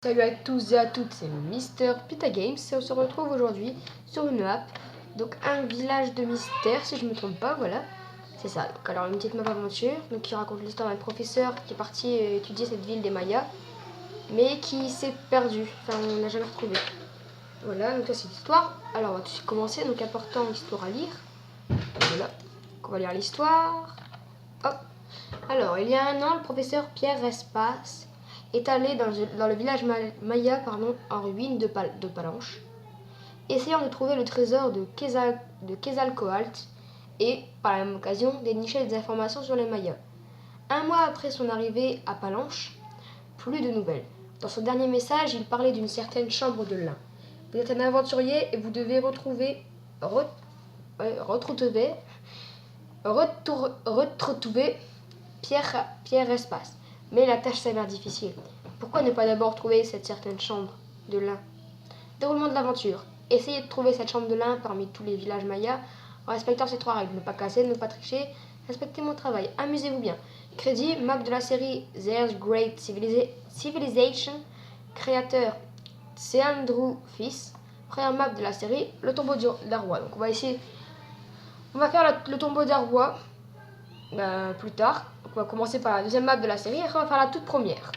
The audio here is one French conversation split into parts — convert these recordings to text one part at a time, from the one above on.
Salut à tous et à toutes, c'est Mister Pita Games et on se retrouve aujourd'hui sur une map, donc un village de mystère si je me trompe pas, voilà, c'est ça. Donc alors une petite map aventure, donc qui raconte l'histoire d'un professeur qui est parti étudier cette ville des Mayas, mais qui s'est perdu, enfin on n'a jamais retrouvé. Voilà, donc ça c'est l'histoire. Alors on va tout de suite commencer, donc important histoire à lire, voilà, donc on va lire l'histoire, hop. Alors il y a un an, le professeur Pierre Respace est allé dans le village maya en ruine de Palanche, essayant de trouver le trésor de Quetzalcoatl et, par la même occasion, dénicher des informations sur les Mayas. Un mois après son arrivée à Palanche, plus de nouvelles. Dans son dernier message, il parlait d'une certaine chambre de lin. Vous êtes un aventurier et vous devez retrouver Pierre Espace. Mais la tâche s'avère difficile. Pourquoi ne pas d'abord trouver cette certaine chambre de lin? Déroulement de l'aventure. Essayez de trouver cette chambre de lin parmi tous les villages mayas en respectant ces 3 règles. Ne pas casser, ne pas tricher, respectez mon travail. Amusez-vous bien. Crédit, map de la série There's Great Civilization. Créateur, Seandrew Fils. Première map de la série, le tombeau d'Arwa. Donc on va faire le tombeau d'Arwa plus tard. Donc on va commencer par la deuxième map de la série et après on va faire la toute première.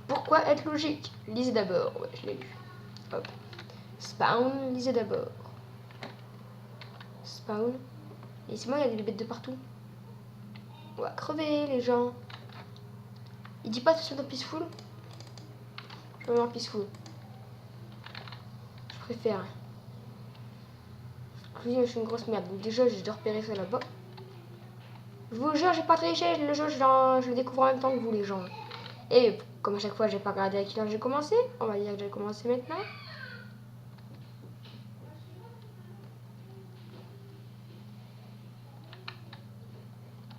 Pourquoi être logique? Lisez d'abord. Ouais, je l'ai lu. Hop. Spawn, lisez d'abord. Spawn. Et c'est moi, il y a des bêtes de partout. On va crever les gens. Il dit pas de se mettre en peaceful? Je vais me mettre en peaceful. Je préfère. Je suis une grosse merde. Donc déjà, je dois repérer ça là-bas. Je vous jure, j'ai pas triché. Le jeu, je le découvre en même temps que vous, les gens. Et comme à chaque fois, j'ai pas regardé à quelle heure j'ai commencé. On va dire que j'ai commencé maintenant.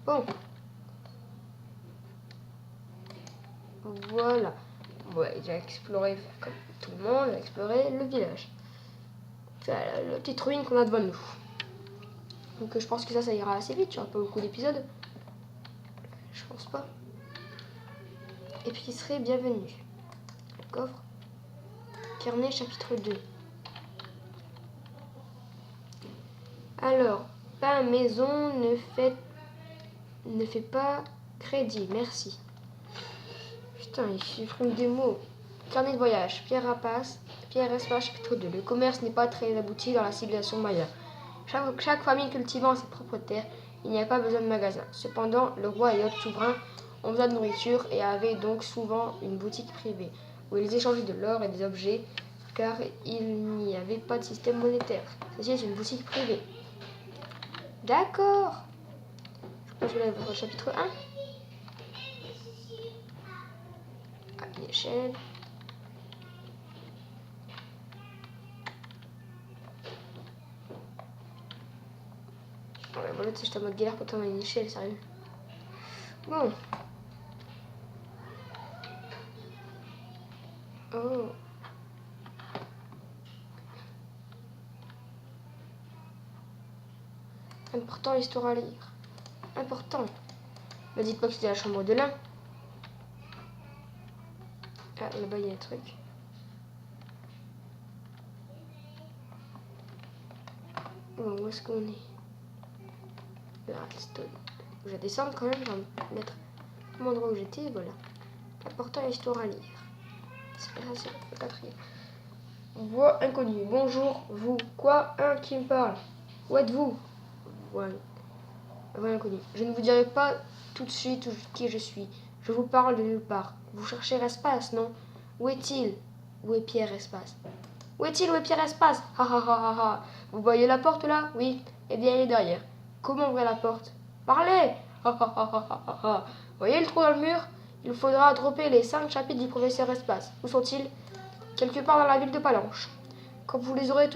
Bon. Voilà. Ouais, j'ai exploré, comme tout le monde, j'ai exploré le village. C'est la petite ruine qu'on a devant nous. Donc je pense que ça ira assez vite, il n'y aura pas beaucoup d'épisodes. Je pense pas. Et puis il serait bienvenu. Le coffre. Carnet chapitre 2. Alors, pain maison ne fait pas crédit, merci. Putain, ils chiffrent des mots. Carnet de voyage, Pierre Espace, chapitre 2. Le commerce n'est pas très abouti dans la civilisation maya. Chaque famille cultivant ses propres terres, il n'y a pas besoin de magasin. Cependant, le roi et autres souverains ont besoin de nourriture et avaient donc souvent une boutique privée où ils échangeaient de l'or et des objets car il n'y avait pas de système monétaire. Ceci est une boutique privée. D'accord. Je pense que je vais au chapitre 1. Ah, une échelle. Ouais, voilà, tu sais, j'étais en mode galère pour tomber une échelle, sérieux. Bon. Oh. Important, histoire à lire. Important. Ne dites pas que c'était la chambre de lin. Ah, là-bas, il y a un truc. Bon, où est-ce qu'on est? Là, je vais descendre quand même, je vais me mettre à l'endroit où j'étais, voilà. Important, histoire à lire. C'est le 4e. Voix inconnue. Bonjour, vous. Quoi? Un qui me parle? Où êtes-vous? Voix inconnue. Je ne vous dirai pas tout de suite qui je suis. Je vous parle de nulle part. Vous cherchez Espace, non? Où est-il? Où est Pierre Espace? Où est-il? Où est Pierre Espace? Ha ha ha ha ha. Vous voyez la porte là? Oui. Eh bien, elle est derrière. Comment ouvrir la porte? Parlez! Ha ha ha ha ha ha. Voyez le trou dans le mur? Il faudra dropper les 5 chapitres du professeur Espace. Où sont-ils? Quelque part dans la ville de Palanche. Quand vous les aurez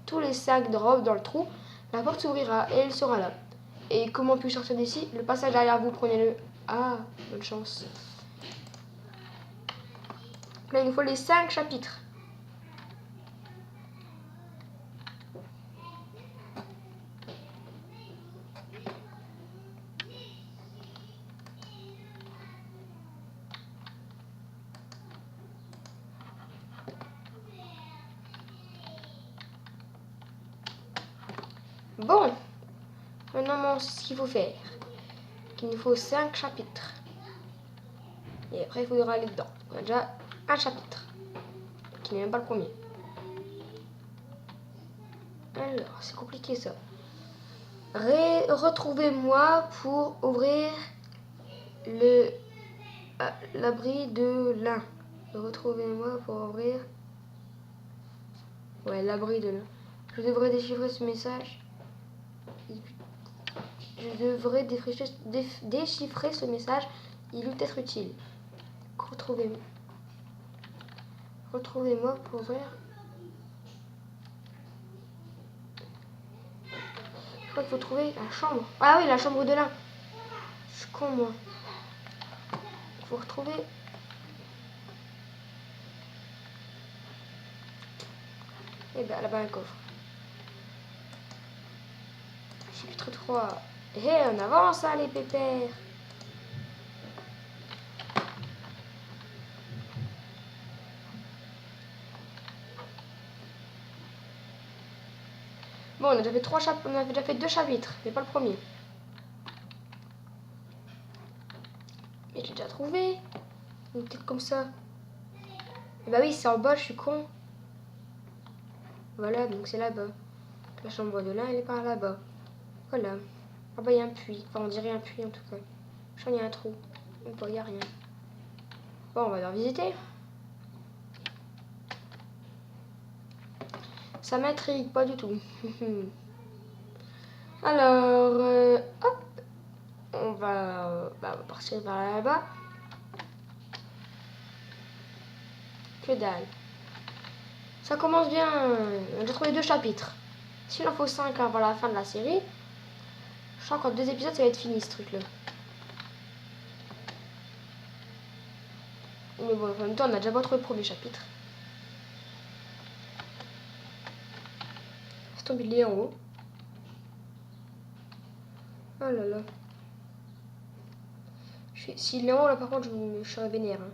tous les 5 drops dans le trou, la porte s'ouvrira et elle sera là. Et comment puis-je sortir d'ici? Le passage derrière vous, prenez-le. Ah, bonne chance. Là, il nous faut les 5 chapitres. Bon, maintenant, on sait ce qu'il faut faire. Il nous faut 5 chapitres. Et après, il faudra aller dedans. On a déjà un chapitre, qui n'est même pas le premier. Alors, c'est compliqué ça. Retrouvez-moi pour ouvrir l'abri de lin. Retrouvez-moi pour ouvrir... Ouais, l'abri de lin. Je devrais déchiffrer ce message. Je devrais déchiffrer ce message. Il peut être utile. Retrouvez-moi pour ouvrir... Je crois qu'il faut trouver la chambre. Ah oui, la chambre de lin. Je suis con, moi. Il faut retrouver... Et ben là-bas, un coffre. Chapitre 3. Hé, on avance, hein, les pépères. Bon, on a déjà fait on a déjà fait 2 chapitres, mais pas le premier. Mais j'ai déjà trouvé. Ou peut-être comme ça. Et bah oui, c'est en bas, je suis con. Voilà, donc c'est là-bas. La chambre de lin, elle est par là-bas. Voilà. Ah bah il y a un puits. Enfin, on dirait un puits en tout cas. Je crois qu'il y a un trou. Mais bon, il n'y a rien. Bon, on va leur visiter. Ça m'intrigue pas du tout. Alors, hop. On va partir vers là-bas. Que dalle. Ça commence bien. On a déjà trouvé 2 chapitres. S'il en faut 5 avant la fin de la série, je crois qu'en 2 épisodes, ça va être fini ce truc-là. Mais bon, en même temps, on a déjà pas trouvé le premier chapitre. C'est tombé, il est en haut. Oh là là. S'il est en haut, là, par contre, je serais vénère. Hein.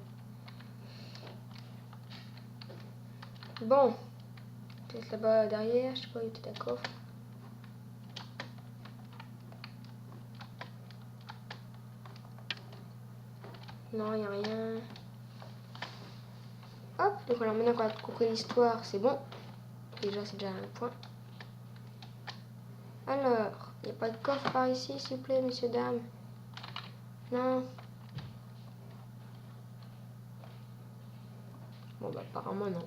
Bon. Peut-être là-bas derrière, je sais pas, il y a peut-être un coffre. Non, il n'y a rien. Hop, donc alors maintenant qu'on a compris l'histoire, c'est bon. Déjà, c'est déjà un point. Alors, il n'y a pas de coffre par ici, s'il vous plaît, messieurs, dames. Non. Bon, bah, apparemment, non.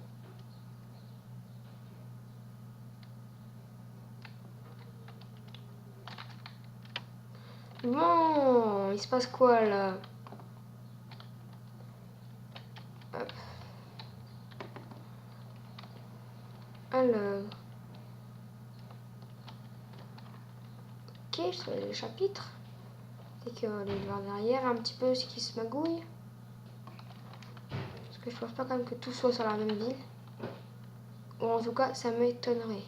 Bon, il se passe quoi, là? Hop. Alors. Ok, je sais le chapitre. Et qu'on va aller voir derrière un petit peu ce qui se magouille. Parce que je pense pas quand même que tout soit sur la même ville. Ou en tout cas, ça m'étonnerait.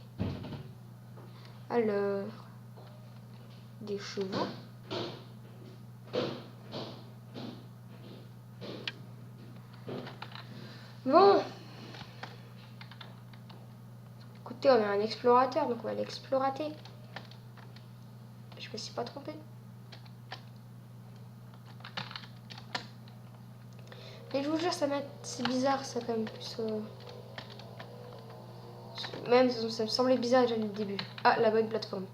Alors. Des chevaux. Bon. Écoutez, on a un explorateur, donc on va l'explorater. Je me suis pas trompée. Mais je vous jure, c'est bizarre ça quand même. Même ça me semblait bizarre déjà dès le début. Ah, la bonne plateforme.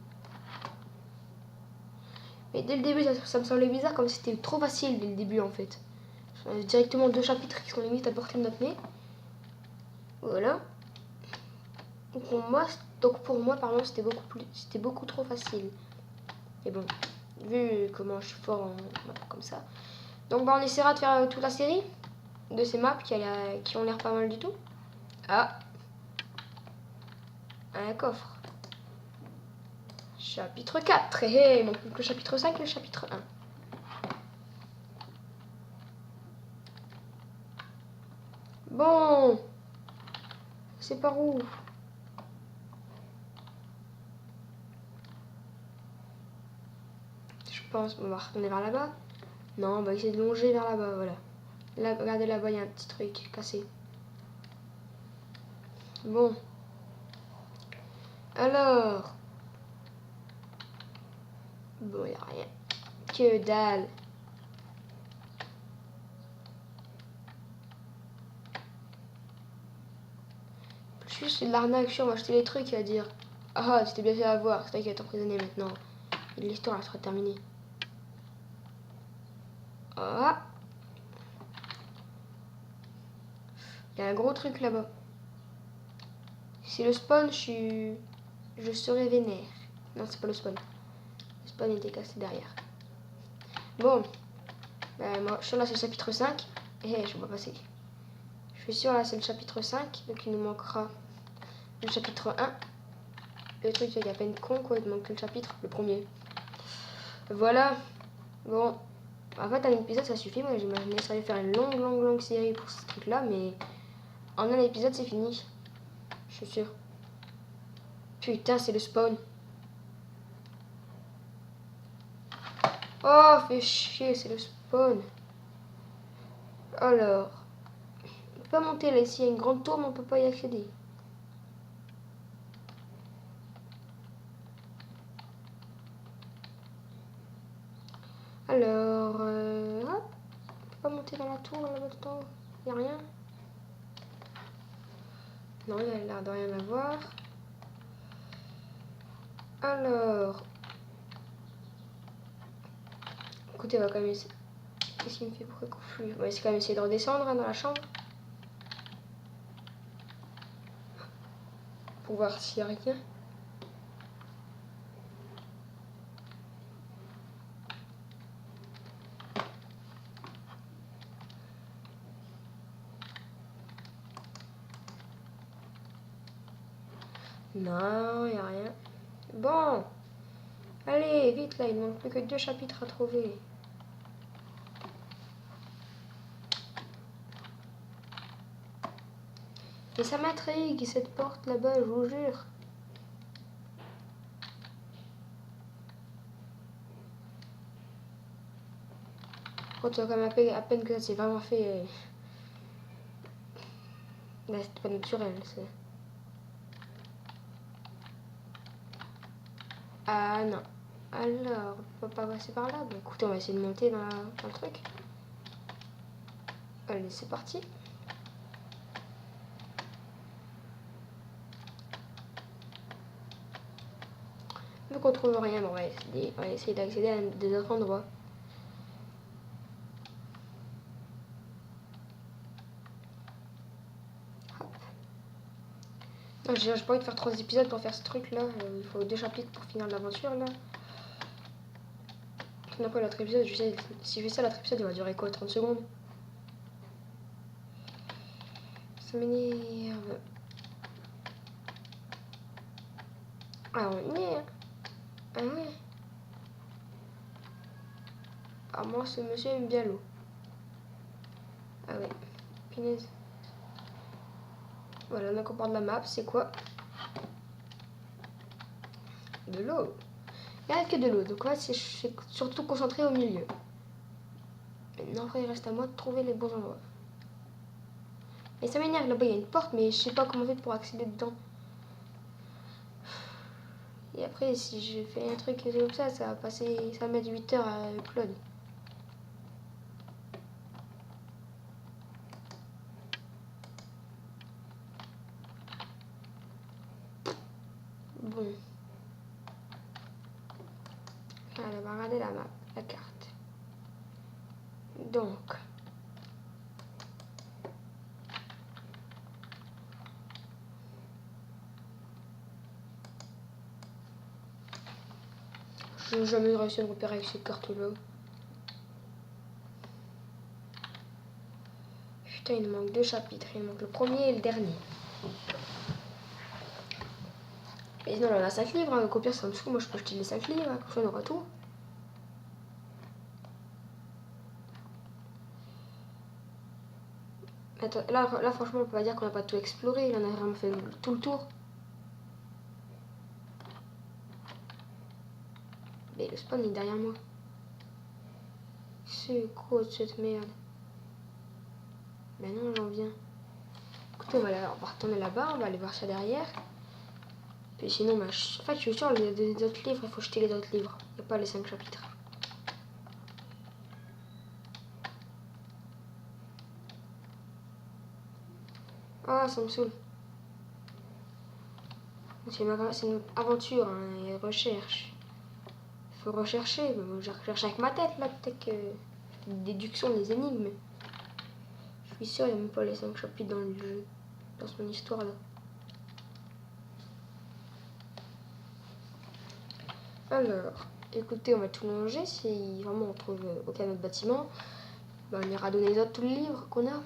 Mais dès le début, ça me semblait bizarre comme si c'était trop facile dès le début en fait. Directement 2 chapitres qui sont limite à portée de notre nez. Voilà. Donc pour moi, pardon, c'était beaucoup trop facile. Et bon, vu comment je suis fort en map comme ça. Donc bah, on essaiera de faire toute la série de ces maps qui ont l'air pas mal du tout. Ah, un coffre. Chapitre 4. Il manque le chapitre 5 et le chapitre 1. Bon. C'est par où? Je pense on va retourner vers là-bas. Non, on va essayer de longer vers là-bas, voilà. Là, regardez là-bas, il y a un petit truc cassé. Bon. Alors. Bon, y a rien. Que dalle. Plus c'est de l'arnaque, on va acheter les trucs et va dire ah, tu t'es bien fait avoir, c'est toi qui vas être emprisonné maintenant. Et l'histoire elle sera terminée. Ah, il y a un gros truc là-bas. Si le spawn, je serais vénère. Non, c'est pas le spawn. Le spawn était cassé derrière. Bon, ben, moi, je suis là, c'est le chapitre 5. Et je vais pas passer. Je suis sûr, là, c'est le chapitre 5. Donc, il nous manquera le chapitre 1. Le truc, c'est à peine con, quoi. Il me manque que le chapitre, le premier. Voilà. Bon. En fait, un épisode, ça suffit. Moi, j'imaginais que ça allait faire une longue série pour ce truc-là. Mais en un épisode, c'est fini. Je suis sûr. Putain, c'est le spawn. Oh, fait chier, c'est le spawn. Alors, on peut pas monter là. Ici, il y a une grande tour, mais on peut pas y accéder. Alors, hop. On peut pas monter dans la tour là-dedans. Il n'y a rien. Non, il a l'air de rien avoir. Alors, écoutez, on va quand même essayer. Qu'est-ce qu'il me fait pour confus? On va essayer quand même essayer de redescendre hein, dans la chambre. Pour voir s'il n'y a rien. Non, il n'y a rien. Bon, allez, vite là, il ne manque plus que 2 chapitres à trouver. Et ça m'intrigue, cette porte là-bas, je vous jure. Quand tu vois quand même à peine que ça s'est vraiment fait. Là, c'est pas naturel. Ah non. Alors, on peut pas passer par là. Bon, écoutez, on va essayer de monter dans le truc. Allez, c'est parti. Vu qu'on trouve rien, on va essayer d'accéder à des autres endroits. Hop. Non, j'ai pas envie de faire 3 épisodes pour faire ce truc là. Il faut 2 chapitres pour finir l'aventure là. Après l'autre épisode, si je fais ça, l'autre épisode il va durer quoi, 30 secondes? Ça m'énerve. Ah, on y est, hein. Ah ouais. Ah, moi, ce monsieur aime bien l'eau. Ah ouais. Punaise. Voilà, donc on part de la map, c'est quoi? De l'eau. Il n'y a que de l'eau, donc là, c'est surtout concentré au milieu. Maintenant, après, il reste à moi de trouver les bons endroits. Et ça m'énerve, là-bas, il y a une porte, mais je sais pas comment faire pour accéder dedans. Et après, si je fais un truc comme ça va mettre 8 heures à upload. Bon. Allez, on va regarder la map, la carte. Donc. Je n'ai jamais réussi à me repérer avec cette carte-là. Putain, il me manque 2 chapitres. Il me manque le premier et le dernier. Et sinon, on a 5 livres. Hein. Au pire, ça me saoule. Moi, je peux acheter les 5 livres. Hein. Comme ça, on aura tout. Attends, là, franchement, on peut pas dire qu'on n'a pas tout exploré. Là, on a vraiment fait tout le tour. Mais le spawn est derrière moi. C'est quoi cette merde? Ben non, j'en viens. Écoutez, on va retourner là-bas. On va aller voir ça derrière. Puis sinon, bah, en fait, je suis sûre, les autres livres, il faut jeter les autres livres. Il n'y a pas les 5 chapitres. Ah, ça me saoule. C'est une aventure, hein, et recherche. Il faut rechercher. Mais moi, je recherche avec ma tête, là, peut-être que... Une déduction des énigmes. Je suis sûre, il n'y a même pas les 5 chapitres dans le jeu. Dans son histoire, là. Alors, écoutez, on va tout manger. Si vraiment on trouve aucun autre bâtiment, bah, on ira donner les autres tous les livres qu'on a.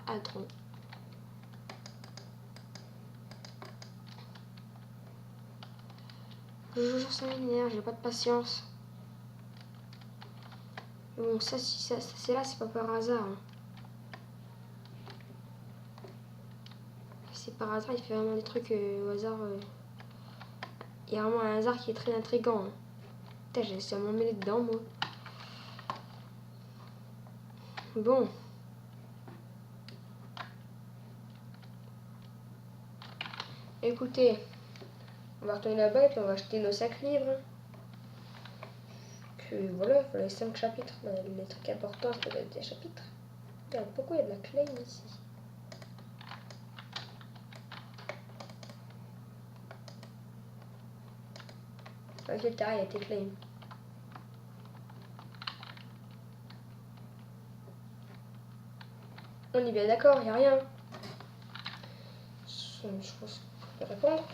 Attends. Le jour ça m'énerve, j'ai pas de patience. Bon, ça, si ça c'est là, c'est pas par hasard. Hein. C'est par hasard, il fait vraiment des trucs au hasard. Il y a vraiment un hasard qui est très intriguant. Hein. Putain, j'ai essayé de m'emmêler dedans, moi. Bon. Écoutez, on va retourner là-bas et puis on va acheter nos 5 livres. Puis voilà, il faut les 5 chapitres. Les trucs importants, c'est peut-être des chapitres. Regarde, pourquoi il y a de la claim ici? Ok, le terrain a été claim. On est bien d'accord, il n'y a rien. Je pense qu'on peut répondre.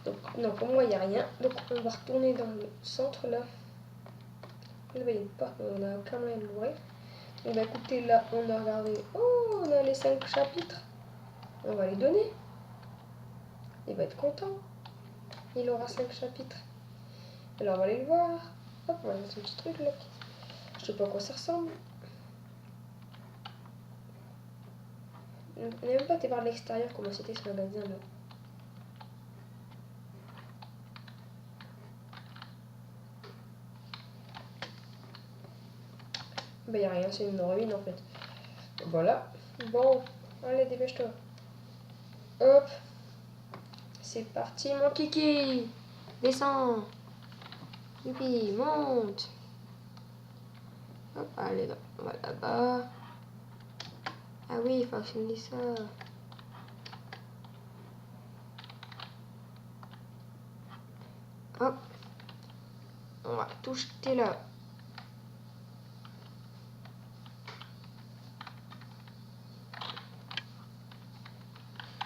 Donc, non, pour moi, il n'y a rien. Donc, on va retourner dans le centre là. Là, il y a une porte, mais on a aucun moyen de l'ouvrir. Donc, bah, écoutez, là, on a regardé. Oh, on a les 5 chapitres. On va les donner. Il va être content. Il aura 5 chapitres. Alors, on va aller le voir. Hop, on va mettre ce petit truc là. Je sais pas à quoi ça ressemble. On n'a même pas été voir de l'extérieur comment c'était ce magasin là. Bah, y a rien, c'est une ruine en fait. Voilà. Bon, allez, dépêche-toi. Hop. C'est parti, mon kiki. Descends. Youpi, monte. Hop, allez, là. On va là-bas. Ah oui, il faut actionner ça. Hop. On va tout jeter là.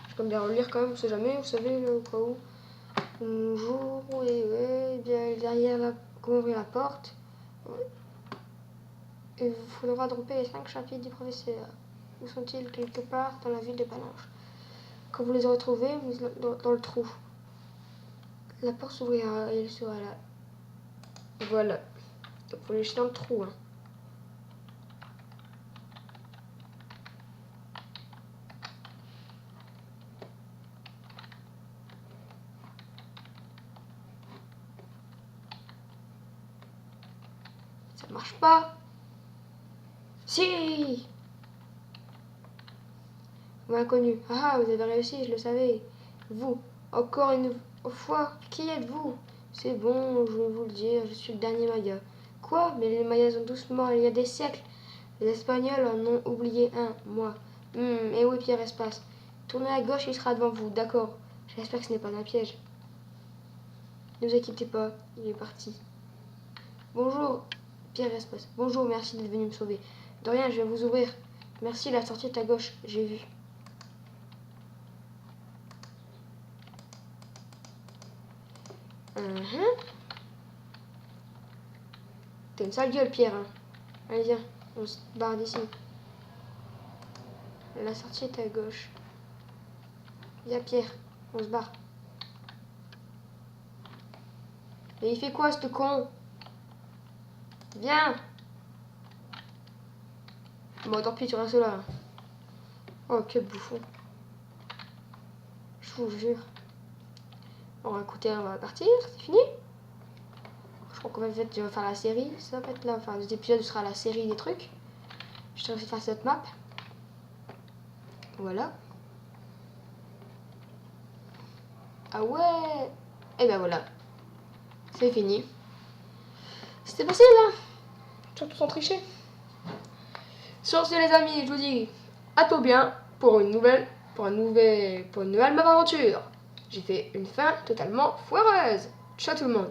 Je peux bien relire quand même, on sait jamais, vous savez, au cas où. Bonjour, oui, bien derrière la... Comment ouvrir la porte? Il vous faudra dropper les 5 chapitres du professeur. Où sont-ils? Quelque part dans la ville de Palanche. Quand vous les aurez trouvés, mettez-les dans le trou. La porte s'ouvrira et elle sera là. Voilà. Donc faut les jeter dans le trou. Hein. Ça marche pas. Si. Vous inconnu. Ah, vous avez réussi, je le savais. Vous, encore une fois, qui êtes-vous? C'est bon, je vais vous le dire, je suis le dernier Maya. Quoi? Mais les Mayas ont tous mort il y a des siècles. Les Espagnols en ont oublié un, moi. Et oui, Pierre Espace. Tournez à gauche, il sera devant vous, d'accord. J'espère que ce n'est pas un piège. Ne vous inquiétez pas, il est parti. Bonjour, Pierre Espace. Bonjour, merci d'être venu me sauver. De rien, je vais vous ouvrir. Merci, la sortie est à gauche, j'ai vu. T'as une sale gueule, Pierre. Hein. Allez, viens, on se barre d'ici. La sortie est à gauche. Viens, Pierre, on se barre. Mais il fait quoi, ce con? Viens. Bon, tant pis, tu restes là. Oh, quel bouffon. Je vous jure. Bon, écoutez, on va partir, c'est fini. Je crois qu'en fait, je vais faire la série. Ça va être là, enfin, cet épisode sera la série des trucs. Je te refais faire cette map. Voilà. Ah ouais. Et ben voilà. C'est fini. C'était facile, hein. Surtout sans tricher. Sur ce, les amis, je vous dis à tout bien pour une nouvelle map aventure. J'ai fait une fin totalement foireuse. Ciao tout le monde.